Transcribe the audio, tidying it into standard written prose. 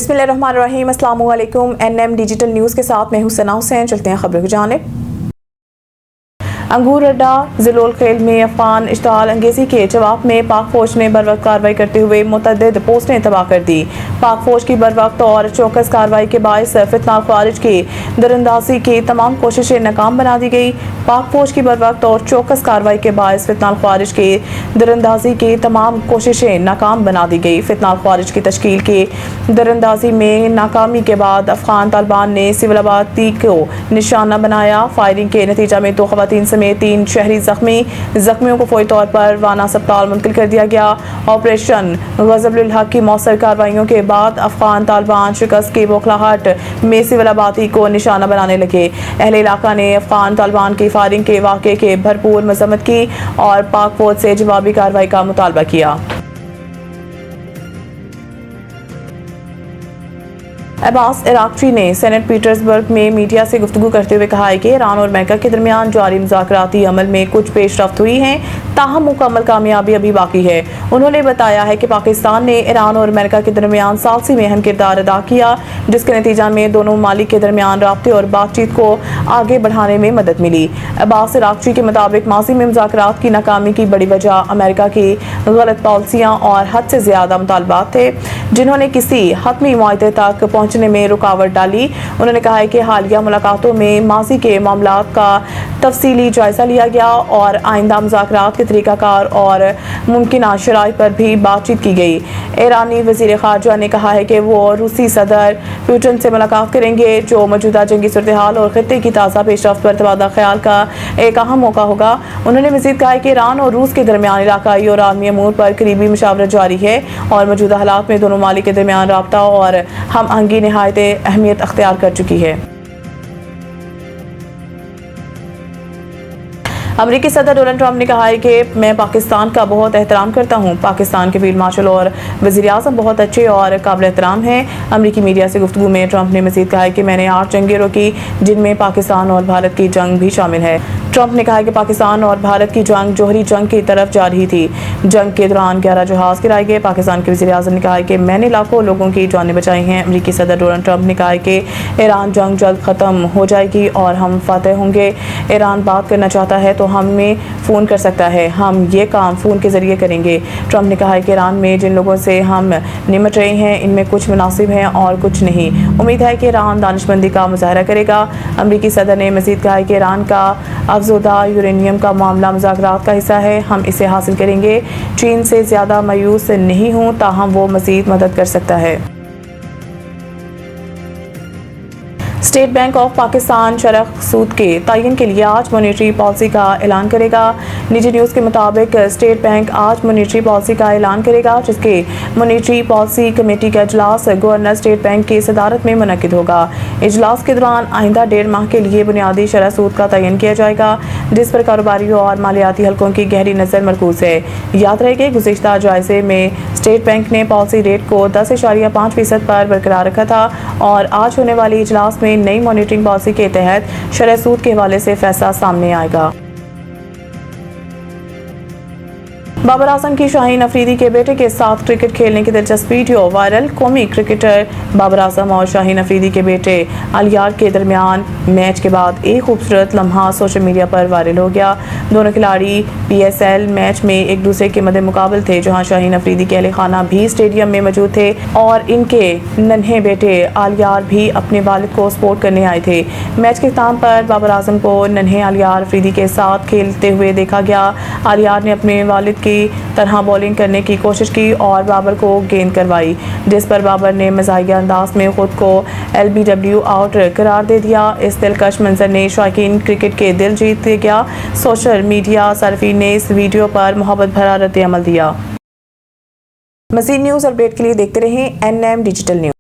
बिस्मिल्लाहिर्रहमानिर्रहीम। अस्सलामु अलैकुम। NM डिजिटल न्यूज़ के साथ मैं हूं सना हुसैन। चलते हैं खबरों की जानिब। अंगूर अड्डा ज़लोल खेल में अफगान इश्ताल अंगेज़ी के जवाब में पाक फौज ने बरवक्त कार्रवाई करते हुए मुतअद्दिद पोस्टें तबाह कर दी। पाक फौज की बरवक्त और चौकस कार्रवाई के बायस फितना खारिज की दरअंदाजी की तमाम कोशिशें नाकाम बना दी गई। पाक फौज की बरवक्त और चौकस कार्रवाई के बायस फितना खारिज की दरअंदाजी की तमाम कोशिशें नाकाम बना दी गई। फितना खारिज की तश्कील की दरअंदाजी में नाकामी के बाद अफगान तालिबान ने सिविल आबादी को निशाना बनाया। फायरिंग के नतीजा में 2 खवातीन में 3 शहरी जख्मियों को फौरी तौर पर वाना अस्पताल मुंतकिल कर दिया गया। ऑपरेशन गज़ब-उल हक की मौसर कार्रवाइयों के बाद अफगान तालिबान शिकस्त की बौखलाहट में सिविल आबादी को निशाना बनाने लगे। अहले इलाका ने अफगान तालिबान की फायरिंग के वाक़े के भरपूर मज़म्मत की और पाक फौज से जवाबी कार्रवाई का मुतालबा किया। अब्बास इराक़ची ने सेनेट पीटर्सबर्ग में मीडिया से गुफ्तगू करते हुए कहा है कि ईरान और अमेरिका के दरमियान जारी मुज़ाकराती अमल में कुछ पेशरफ्त हुई है, ताहम मुकम्मल कामयाबी अभी बाकी है। उन्होंने बताया है कि पाकिस्तान ने ईरान और अमेरिका के दरमियान सालसी में अहम किरदार अदा किया, जिसके नतीजा में दोनों ममालिक के दरमियान राब्ते और बातचीत को आगे बढ़ाने में मदद मिली। अब्बास इराक़ची के मुताबिक माजी में मुज़ाकरात की नाकामी की बड़ी वजह अमेरिका की गलत पॉलिसियाँ और हद से ज़्यादा मुतालबात थे, जिन्होंने किसी हतमी मुआहदे तक पहुँचने में रुकावट डाली। उन्होंने कहा है कि हालिया मुलाकातों में माजी के मामलात का तफसीली जायजा लिया गया और आइंदा मुज़ाकरात के तरीक़ाकार और मुमकिन शराइत पर भी बातचीत की गई। ईरानी वज़ीर ख़ारजा ने कहा है कि वो रूसी सदर पुतिन से मुलाकात करेंगे, जो मौजूदा जंगी सूरत-ए-हाल और खित्ते की ताज़ा पेशरफ्त पर तबादला ख्याल का एक अहम मौका होगा। उन्होंने मज़ीद कहा है कि ईरान और रूस के दरमियान इलाकाई और आलमी अमूर पर करीबी मुशावरत जारी है और मौजूदा हालात में दोनों ममालिक के दरमियान राब्ता और हम आहंगी निहायत अहमियत अख्तियार कर चुकी है। अमेरिकी सदर डोनाल्ड ट्रंप ने कहा है कि मैं पाकिस्तान का बहुत एहतराम करता हूँ। पाकिस्तान के फील्ड मार्शल और वज़ीर आज़म बहुत अच्छे और काबिल एहतराम हैं। अमेरिकी मीडिया से गुफ्तगू में ट्रंप ने मज़ीद कहा है कि मैंने 8 जंगें रोकी, जिनमें पाकिस्तान और भारत की जंग भी शामिल है। ट्रंप ने कहा कि पाकिस्तान और भारत की जंग जोहरी जंग की तरफ जा रही थी। जंग के दौरान 11 जहाज़ गिराए गए। पाकिस्तान के वज़ीर आज़म ने कहा कि मैंने लाखों लोगों की जानें बचाई हैं। अमेरिकी सदर डोनाल्ड ट्रंप ने कहा कि ईरान जंग जल्द ख़त्म हो जाएगी और हम फ़ातह होंगे। ईरान बात करना चाहता है तो हमें फ़ोन कर सकता है, हम ये काम फ़ोन के ज़रिए करेंगे। ट्रंप ने कहा कि ईरान में जिन लोगों से हम निमट रहे हैं, इनमें कुछ मुनासिब हैं और कुछ नहीं। उम्मीद है कि ईरान दानिशमंदी का मुज़ाहरा करेगा। अमेरिकी सदर ने मज़ीद कहा कि ईरान का अफ़ज़ोदा यूरेनियम का मामला मुज़ाकरात का हिस्सा है, हम इसे हासिल करेंगे। चीन से ज़्यादा मायूस नहीं हूँ, ताहम वो मज़ीद मदद कर सकता है। स्टेट बैंक ऑफ पाकिस्तान शरह सूद के तयन के लिए आज मॉनेटरी पॉलिसी का ऐलान करेगा। निजी न्यूज़ के मुताबिक स्टेट बैंक आज मॉनेटरी पॉलिसी का ऐलान करेगा, जिसके मॉनेटरी पॉलिसी कमेटी का इजलास गवर्नर स्टेट बैंक की सदारत में मुनक्किद होगा। इजलास के दौरान आइंदा 1.5 माह के लिए बुनियादी शरह सूद का तयन किया जाएगा, जिस पर कारोबारियों और मालियाती हलकों की गहरी नज़र मरकूज है। याद रहे कि गुज़िश्ता जायजे में स्टेट बैंक ने पॉलिसी रेट को 10.5% पर बरकरार रखा था और आज होने वाली इजलास में नई मॉनिटरिंग पॉलिसी के तहत शरह सूद के हवाले से फैसला सामने आएगा। बाबर आजम की शाहीन अफरीदी के बेटे के साथ क्रिकेट खेलने की दिलचस्प वीडियो वायरल। कौमी क्रिकेटर बाबर आजम और शाहीन अफरीदी के बेटे अलियार के दरमियान मैच के बाद एक खूबसूरत लम्हा सोशल मीडिया पर वायरल हो गया। दोनों खिलाड़ी PSL मैच में एक दूसरे के मद्दे मुकाबल थे, जहां शाहीन अफरीदी के अहले खाना भी स्टेडियम में मौजूद थे और इनके नन्हे बेटे अलियार भी अपने वालिद को सपोर्ट करने आए थे। मैच के इख्तिताम पर बाबर आजम को नन्हे अलियार अफरीदी के साथ खेलते हुए देखा गया। अलियार ने अपने वालिद की तरह बॉलिंग करने की कोशिश की और बाबर को गेंद करवाई, जिस पर बाबर ने मज़ाहिया अंदाज में खुद को LBW आउट करार दे दिया। इस दिलकश मंजर ने शौकीन क्रिकेट के दिल जीत गया। सोशल मीडिया सार्फिन ने इस वीडियो पर मोहब्बत भरा रद्द अमल दिया। मज़ीद न्यूज़ अपडेट के लिए देखते रहें NM डिजिटल न्यूज़।